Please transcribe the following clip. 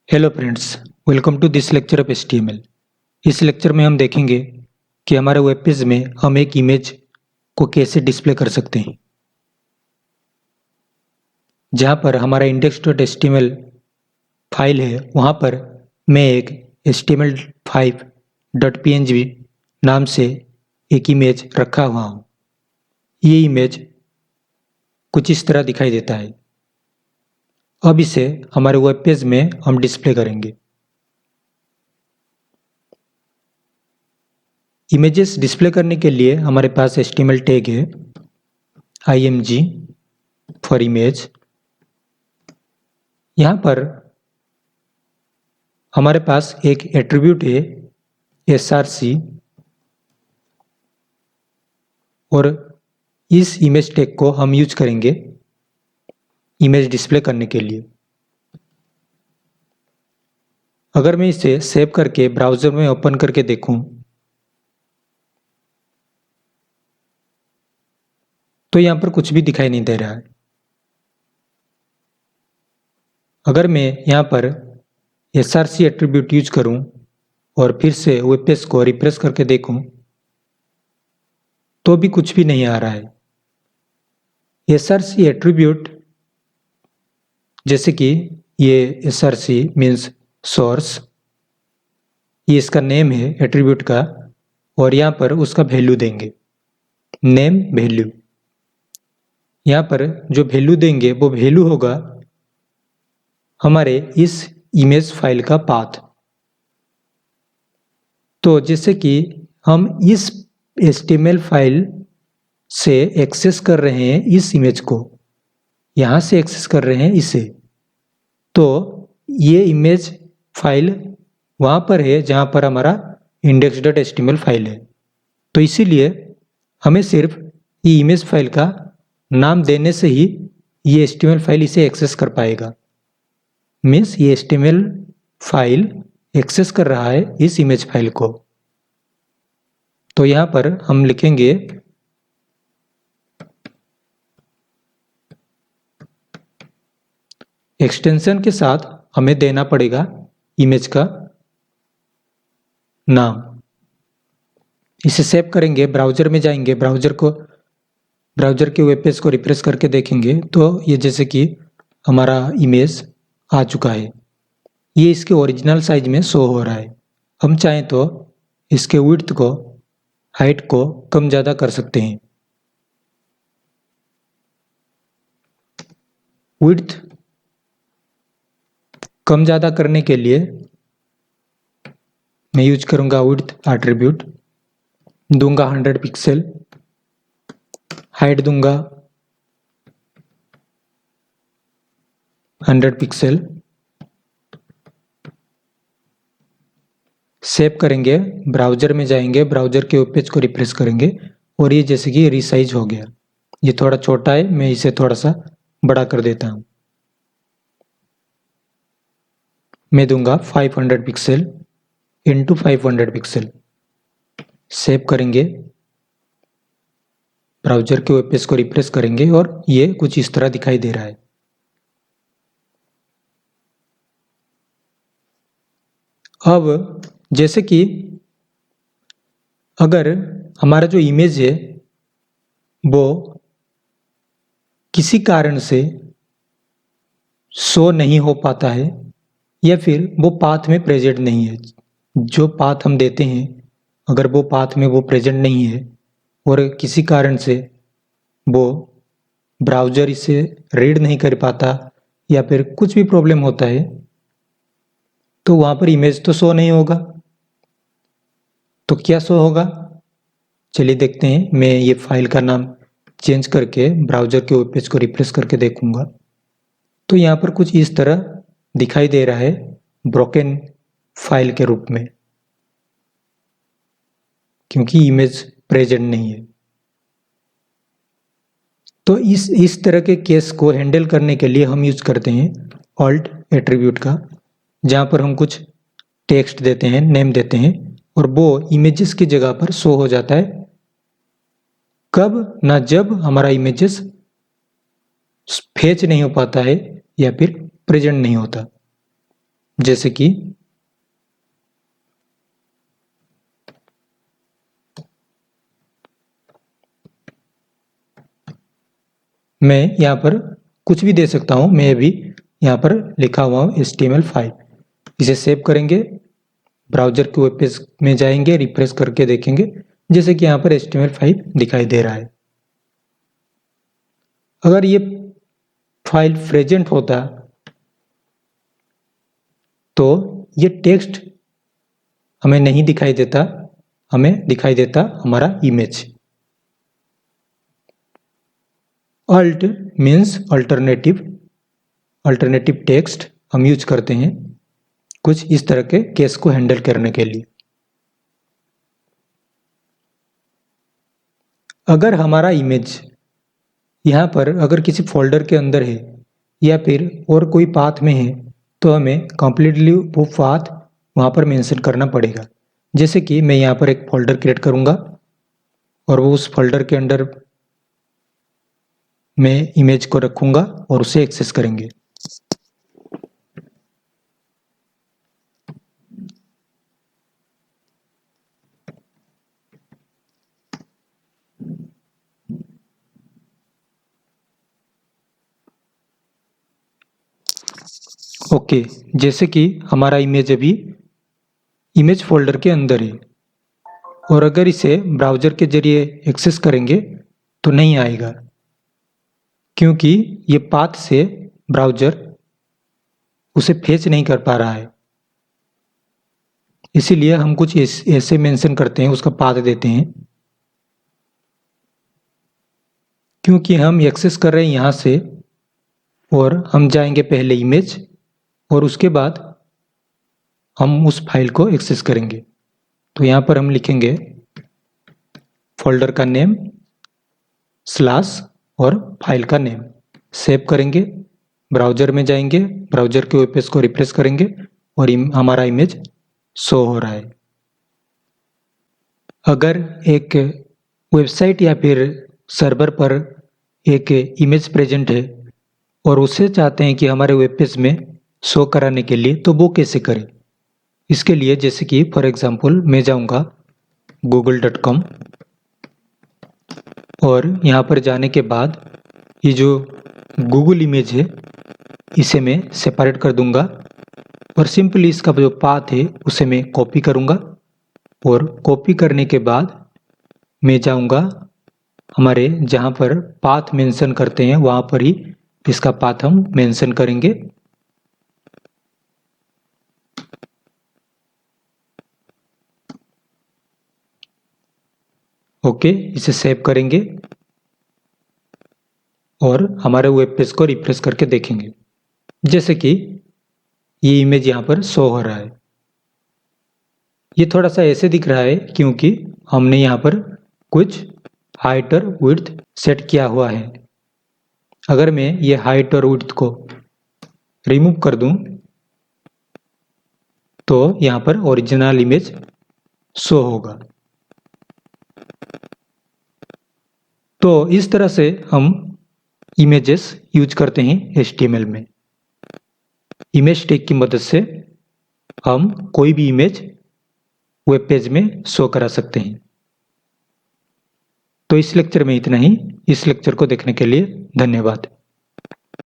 Hello friends, welcome to this lecture of HTML। इस lecture में हम देखेंगे कि हमारे वेब पेज में हम एक इमेज को कैसे डिस्प्ले कर सकते हैं। जहाँ पर हमारा index.html फाइल है, वहाँ पर मैं एक html5.png नाम से एक इमेज रखा हुआ हूँ। ये इमेज कुछ इस तरह दिखाई देता है। अब इसे हमारे वेब पेज में हम डिस्प्ले करेंगे। इमेजेस डिस्प्ले करने के लिए हमारे पास HTML टैग है img फॉर इमेज। यहाँ पर हमारे पास एक एट्रीब्यूट है src और इस इमेज टैग को हम यूज करेंगे इमेज डिस्प्ले करने के लिए। अगर मैं इसे सेव करके ब्राउज़र में ओपन करके देखूं तो यहाँ पर कुछ भी दिखाई नहीं दे रहा है। अगर मैं यहाँ पर src एट्रीब्यूट यूज करूं और फिर से वेब पेज को रिफ्रेश करके देखूं तो भी कुछ भी नहीं आ रहा है। src एट्रीब्यूट जैसे कि ये src मीन्स सोर्स, ये इसका नेम है एट्रीब्यूट का, और यहाँ पर उसका वैल्यू देंगे, नेम वैल्यू। यहाँ पर जो वैल्यू देंगे वो वैल्यू होगा हमारे इस इमेज फाइल का पाथ। तो जैसे कि हम इस HTML फाइल से एक्सेस कर रहे हैं इस इमेज को, यहाँ से एक्सेस कर रहे हैं इसे, तो ये इमेज फाइल वहाँ पर है जहाँ पर हमारा index.html फाइल है। तो इसीलिए हमें सिर्फ ये इमेज फाइल का नाम देने से ही ये HTML फाइल इसे एक्सेस कर पाएगा। मीन्स ये HTML फाइल एक्सेस कर रहा है इस इमेज फाइल को। तो यहाँ पर हम लिखेंगे एक्सटेंशन के साथ हमें देना पड़ेगा इमेज का नाम। इसे सेव करेंगे, ब्राउज़र में जाएंगे, ब्राउज़र के वेब पेज को रिफ्रेश करके देखेंगे तो ये जैसे कि हमारा इमेज आ चुका है। ये इसके ओरिजिनल साइज में शो हो रहा है। हम चाहें तो इसके विड्थ को, हाइट को कम ज़्यादा कर सकते हैं। विड्थ कम ज़्यादा करने के लिए मैं यूज करूँगा विड्थ एट्रीब्यूट, दूंगा 100 पिक्सल, हाइट दूंगा 100 पिक्सल। सेव करेंगे, ब्राउज़र में जाएंगे, ब्राउज़र के वेब पेज को रिफ्रेश करेंगे और ये जैसे कि रीसाइज हो गया। ये थोड़ा छोटा है, मैं इसे थोड़ा सा बड़ा कर देता हूँ। मैं दूंगा 500 पिक्सल इंटू 500 पिक्सल। सेव करेंगे, ब्राउज़र के वेब पेज को रिफ्रेश करेंगे और ये कुछ इस तरह दिखाई दे रहा है। अब जैसे कि अगर हमारा जो इमेज है वो किसी कारण से शो नहीं हो पाता है या फिर वो पाथ में प्रेजेंट नहीं है, जो पाथ हम देते हैं अगर वो पाथ में वो प्रेजेंट नहीं है और किसी कारण से वो ब्राउज़र इसे रीड नहीं कर पाता या फिर कुछ भी प्रॉब्लम होता है, तो वहाँ पर इमेज तो शो नहीं होगा। तो क्या शो होगा, चलिए देखते हैं। मैं ये फाइल का नाम चेंज करके ब्राउज़र के वेब पेज को रिफ्रेश करके देखूंगा तो यहाँ पर कुछ इस तरह दिखाई दे रहा है, ब्रोकन फाइल के रूप में, क्योंकि इमेज प्रेजेंट नहीं है। तो इस तरह के केस को हैंडल करने के लिए हम यूज करते हैं ऑल्ट एट्रीब्यूट का, जहाँ पर हम कुछ टेक्स्ट देते हैं, नेम देते हैं और वो इमेजेस की जगह पर शो हो जाता है। कब ना, जब हमारा इमेजेस फेच नहीं हो पाता है या फिर प्रेजेंट नहीं होता। जैसे कि मैं यहाँ पर कुछ भी दे सकता हूँ। मैं अभी यहाँ पर लिखा हुआ हूँ HTML5। इसे सेव करेंगे, ब्राउज़र के वेब पेज में जाएंगे, रिफ्रेश करके देखेंगे जैसे कि यहाँ पर HTML5 दिखाई दे रहा है। अगर ये फाइल प्रेजेंट होता तो ये टेक्स्ट हमें नहीं दिखाई देता, हमें दिखाई देता हमारा image. Alt means alternative text हम यूज करते हैं कुछ इस तरह के केस को हैंडल करने के लिए। अगर हमारा इमेज यहाँ पर अगर किसी फोल्डर के अंदर है या फिर और कोई पाथ में है तो हमें कंप्लीटली वो पाथ वहाँ पर मेंशन करना पड़ेगा। जैसे कि मैं यहाँ पर एक फोल्डर क्रिएट करूँगा और वो उस फोल्डर के अंदर मैं इमेज को रखूँगा और उसे एक्सेस करेंगे। ओके, जैसे कि हमारा इमेज अभी इमेज फोल्डर के अंदर है और अगर इसे ब्राउज़र के जरिए एक्सेस करेंगे तो नहीं आएगा क्योंकि ये पाथ से ब्राउज़र उसे फेच नहीं कर पा रहा है। इसीलिए हम कुछ ऐसे मेंशन करते हैं, उसका पाथ देते हैं। क्योंकि हम एक्सेस कर रहे हैं यहाँ से और हम जाएंगे पहले इमेज और उसके बाद हम उस फाइल को एक्सेस करेंगे। तो यहाँ पर हम लिखेंगे फोल्डर का नेम स्लैश और फाइल का नेम, सेव करेंगे, ब्राउज़र में जाएंगे, ब्राउज़र के वेब पेज को रिफ्रेश करेंगे और हमारा इमेज शो हो रहा है। अगर एक वेबसाइट या फिर सर्वर पर एक इमेज प्रेजेंट है और उसे चाहते हैं कि हमारे वेब पेज में शो कराने के लिए, तो वो कैसे करें? इसके लिए जैसे कि फॉर एग्जांपल मैं जाऊंगा google.com और यहाँ पर जाने के बाद ये जो गूगल इमेज है इसे मैं सेपरेट कर दूंगा और सिंपली इसका जो पाथ है उसे मैं कॉपी करूंगा और कॉपी करने के बाद मैं जाऊंगा हमारे जहाँ पर पाथ मेंशन करते हैं वहाँ पर ही इसका पाथ हम मेंशन करेंगे। ओके, इसे सेव करेंगे और हमारे वेब पेज को रिफ्रेश करके देखेंगे जैसे कि ये इमेज यहाँ पर शो हो रहा है। ये थोड़ा सा ऐसे दिख रहा है क्योंकि हमने यहाँ पर कुछ हाइट और विड्थ सेट किया हुआ है। अगर मैं ये हाइट और विड्थ को रिमूव कर दूं तो यहाँ पर ओरिजिनल इमेज शो होगा। तो इस तरह से हम इमेजेस यूज करते हैं HTML में। इमेज टैग की मदद से हम कोई भी इमेज वेब पेज में शो करा सकते हैं। तो इस लेक्चर में इतना ही। इस लेक्चर को देखने के लिए धन्यवाद।